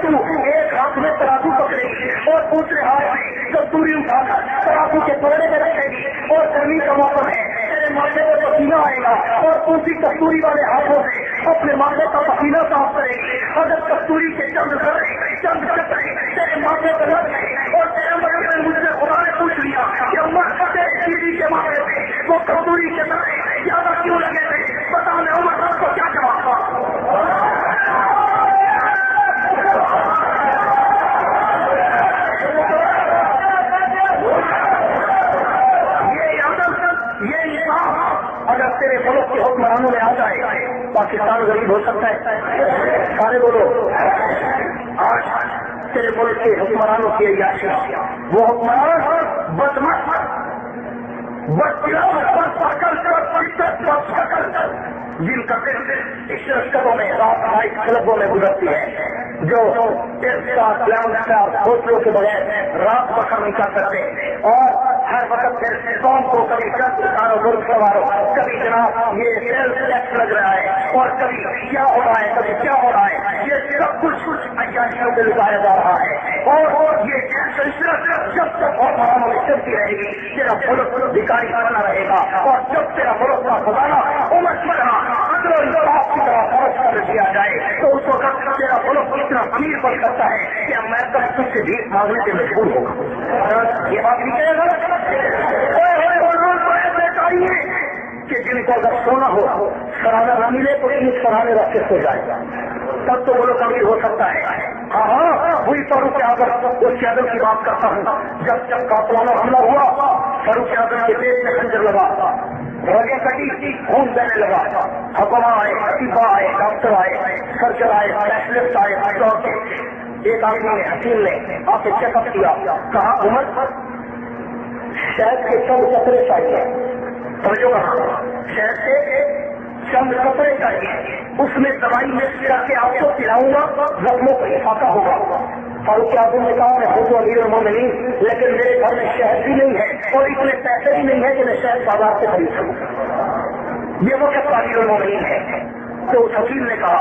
تو ایक हाथ में तराजू पकड़ेगी और दूसरे हाथ में कस्तूरी उठाकर तराजू के टुकड़े में रखेगी और गर्मी का मौसम है, तेरे माथे में पसीना आएगा और दूसरी कस्तूरी वाले हाथों से अपने माथे का पसीना साफ करेगी। अगर कस्तूरी के चंद चक्कर तेरे माथे पर लग गए और तेरे मगर में मुझसे खुदा ने पूछ लिया कि उमर तेरे बीवी के माथे पे वो कस्तूरी के तरह ज्यादा क्यों लगे थे, बता मैं उमर को क्या जवाब दूं? अगर तेरे मुल्क के हुक्मरानों में आ जाए पाकिस्तान गरीब हो सकता है? सारे बोलो। आज तेरे मुल्क के हुक्मरानों की अय्याशी, वो हुक्मरान जिनका इस रस्कतों में रात नाइट क्लबों में गुजरती है, जो होटलों के बगैर रात बसर नहीं कर सकते और हर वक्त फिर कौम को कभी मुल्क सवारो, कभी जनाब ये सेल्फ टैक्स लग रहा है और कभी क्या हो रहा है, कभी क्या हो रहा है, ये सब कुछ अय्याशियों में लुटाया जा रहा है। और ये सिलसिला जब तक और हरामों में चलती रहेगी, तेरा मुल्क भिखारी बना रहेगा और जब तेरा मुल्क का खुदाना उमर की तरह इंसाफ की तरह फर्ज कर दिया जाए तो उस वक्त तेरा मुल्क इतना अमीर बन सकता है कि अमेरिका तुझसे भीख मांगने के मजबूर होगा। ये बात नहीं कहेगा कि जिनको अगर सोना हो सराहना न मिले तो इन सराहने रास्ते हो जाएगा, तब तो वो लोग अमीर हो सकता है। हाँ, वही फारूक आजम उसके आदम की बात करता हूँ। जब कातलाना हमला हुआ, फारूक आजम के पेट में खंजर लगा, रगें कटी, खून बहने लगा, हकमा आए, अतीबा आए, डॉक्टर आए, सर्जन आए, स्पेशलिस्ट आए, एक आदमी ने हकीम ने आके चेकअप किया, कहा उमर शहद के चंद कतरे चाहिए, समझो कहा शहद के चंद कतरे चाहिए, उसमें दवाई मिक्स करके आपको पिलाऊंगा, जख्मों को इफाका होगा। फारूक आजम ने कहा मैं खुद अमीरुल मोमिनीन, लेकिन मेरे घर में शहद भी नहीं है और इतने पैसे भी नहीं है कि मैं शहद बाजार से खरीद सकूं। ये वो सब अमीरुल मोमिनीन है। तो उस हकीम ने कहा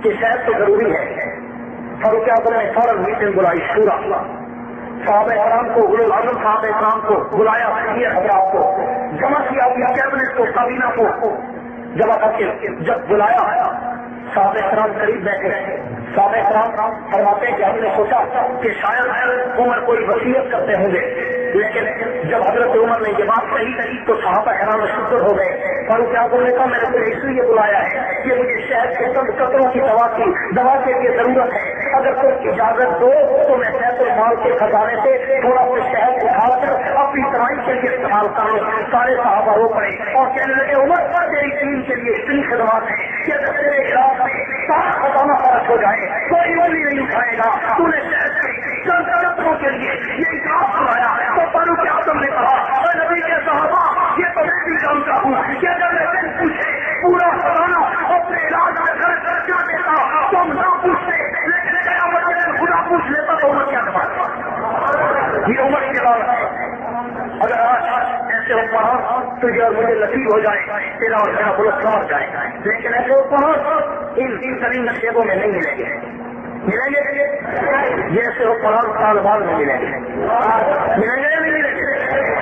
कि शहद तो जरूरी है। फारूक आजम ने फौरन मीटिंग बुलाई, शूरा साहब इकराम को, उलुल आजम साहब इकराम को बुलाया, सीनियर हजरात को जमा किया, अपनी कैबिनेट को, काबीना को जमा करके जब बुलाया, साहब इकराम करीब बैठे। साहब इकराम फरमाते हैं कि हमने सोचा कि शायद उमर कोई वसीयत करते होंगे, लेकिन जब हजरत उमर ने ये बात कही तो साहबा इकराम शुक्र हो गए। फारूक आजम ने कहा मैंने तो इसलिए बुलाया है कि मुझे शहद के चंद कतरों की दवा के लिए जरूरत है, अगर कोई इजाजत दो तो मैं बैतुल माल के खजाने से थोड़ा सा शहद उठाकर अपनी दवाई के लिए इस्तेमाल करूँ। सारे साहबा रो पड़े और कहने लगे उमर तेरी दीन के लिए इतनी खिदमत है कि अगर तेरे इलाज में सारा खजाना खर्च हो जाए कोई वली नहीं उठाएगा, तूने शहद के चंद कतरों के लिए ये इजाज सुनाया। तो फारूक आजम ने कहा नबी के साहबा ये तो मैं भी जानता हूँ कि अगर मैं दिन पूछे पूरा खजाना अपने इलाज में खर्च कर देता तो हम ना पूछते, लेकिन खुदा पूछ लेता तो उमर क्या जवाब? ये उमर की बात है। अगर आज ऐसे उपहार तुझे और मुझे नसीब हो जाए, तेरा और मेरा मुल्क समझ जाए, लेकिन ऐसे उपहार इन तरीन नसीबों में नहीं मिलेंगे। जैसे उपहार तालिबान में मिलेंगे, मिलेंगे नहीं मिलेंगे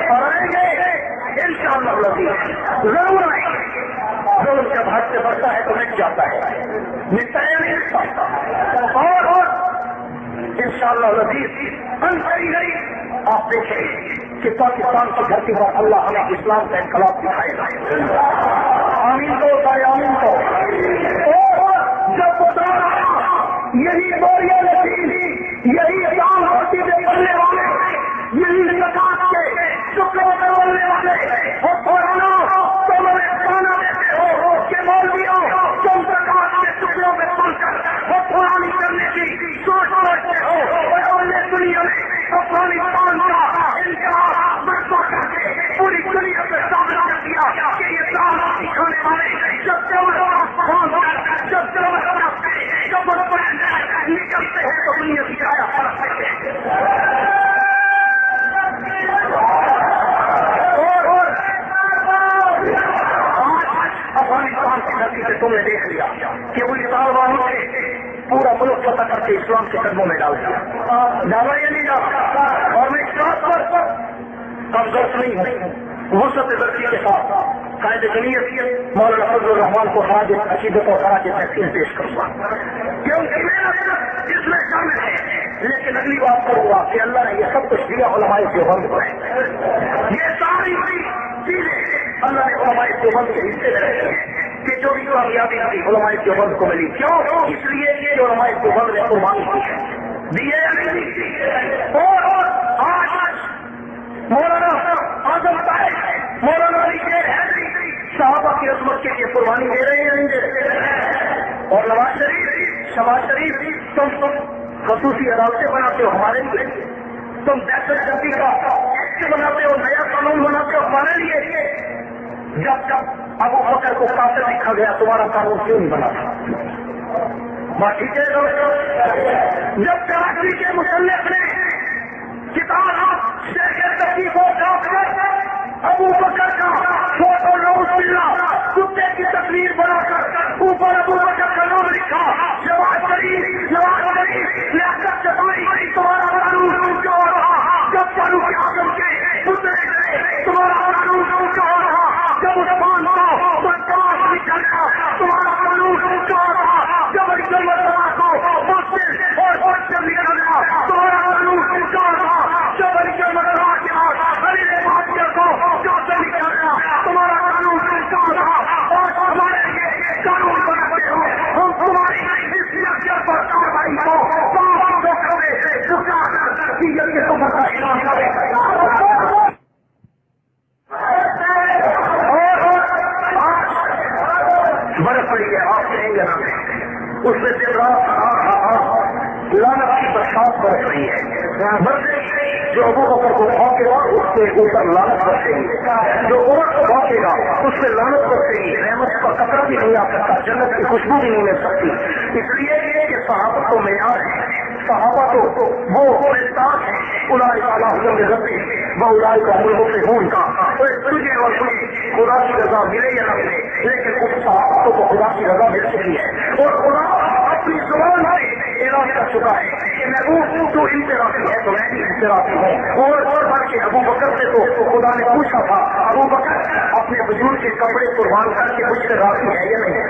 और आएंगे इंशाअल्लाह जरूर आएंगे। जुल्म जब हद से बढ़ता है तो मिट जाता है, मिटता है नहीं मिटता। और इंशाअल्लाह आप देखें कि पाकिस्तान की धरती पर अल्लाह हमें इस्लाम का इनकलाब दिखाएगा। आमीन तो आमीन तो। जब यही बोरिया नसीब, यही इस्लाम होती से बनने वाले, यही ज़कात के शुक्रों से बनने वाले और पुराना तो मैंने खाना देते हो कि मौलवियों तुम ज़कात के शुक्रों में बनकर और पुरानी करने की सोच रखते हो और हमने दुनिया में अफगानिस्तान का इनकलाब बर्पा करके पूरी दुनिया में सामना कर दिया कि ये काम दिखाने वाले जब निकलते हैं तो दुनिया की आया फर्क है। کے اسلام کے قدموں میں ڈال دیا. ڈالا یا نہیں ڈالا؟ اور میں اس بات پر کمزور نہیں ہوں. وسعت ذرفی کے ساتھ قائد جمعیت مولانا فضل الرحمان کو خراج عقیدت اور خراج تحسین پیش کروں گا، کیونکہ میرا صرف اس میں شامل ہے. لیکن اگلی بات کروں گا کہ اللہ نے یہ سب کچھ دیا علماء دیوبند کو ہے. یہ ساری چیزیں اللہ نے علماء دیوبند کے حصے میں رکھی ہیں کہ جو بھی کامیابی تھی علماء دیوبند کو ملی. کیوں؟ اس لیے کہ علماء دیوبند نے قربانی کی ہے. دیے یا نہیں دیے؟ اور آج مولانا اعظم طاہر، مولانا علی شیر حیدری صحابہ کی عظمت کے لیے قربانی دے رہے ہیں یا نہیں دے رہے؟ اور نواز شریف، شہباز شریف، تم خصوصی عدالتیں بناتے ہو ہمارے لیے، تم دہشت گردی کا ایکٹ بناتے ہو، نیا قانون بناتے ہو ہمارے لیے. جب ابو بکر کو قاتل لکھا گیا تمہارا قانون کیوں نہیں بنا تھا؟ بات ٹھیک ہے دوستو؟ جب کراچی کے مصنف نے کتاب شیخ تقی کو ڈاک کر ابو بکر کا فوٹو نعوذ باللہ کتے کی تصویر بنا کر اوپر ابو بکر کا نام لکھا، نواز شریف لیاقت جتائی تمہارا قانون کیوں رہا؟ جب فاروق اعظم کے پتر تمہارا قانون کیوں رہا؟ جب عثمان کو سرکار نکلنا تمہارا قانون کیوں رہا؟ جب عبداللہ کو مسجد اور مسجد نکلنا تمہارا قانون کیوں رہا؟ جب عبداللہ کے بعد علی بادشاہ کو کیسے نکلنا تمہارا قانون کیوں رہا؟ اور ہمارے لیے قانون بناتے ہو، ہم تمہاری اس نظر پر کاروائی کو پاس کو کرے چکا کہ تم کا اعلان کرے. برف پڑی ہے، آپ کہیں گے نا اس میں دن رات لعنت کی برسات برس رہی ہے. برسے جو ابو بکر کو بھونکے گا اس سے اوپر لعنت برسے گی، جو عمر کو بھونکے گا اس سے لعنت برسے گی. رحمت کا قطرہ بھی نہیں آ سکتا، جنت کی خوشبو بھی نہیں مل سکتی. اس لیے کہ صحابہ تو معیار ہے، صحابہ تو وہ استاد ہے. اولئک علی ھدی من ربہم واولئک ھم المفلحون کا تجھے اور مجھے خدا کی رضا ملے یا نہ ملے، لیکن اس صحابہ کو خدا کی رضا مل چکی ہے اور خدا اپنی زبان سے اعلان کر چکا ہے کہ محبوب تو انصرافی ہے تو میں بھی انصرافی ہوں. اور بڑھ کے ابو بکر سے تو خدا نے پوچھا تھا ابو بکر اپنے وجود کے کپڑے قربان کر کے مجھ سے راضی ہے یا نہیں؟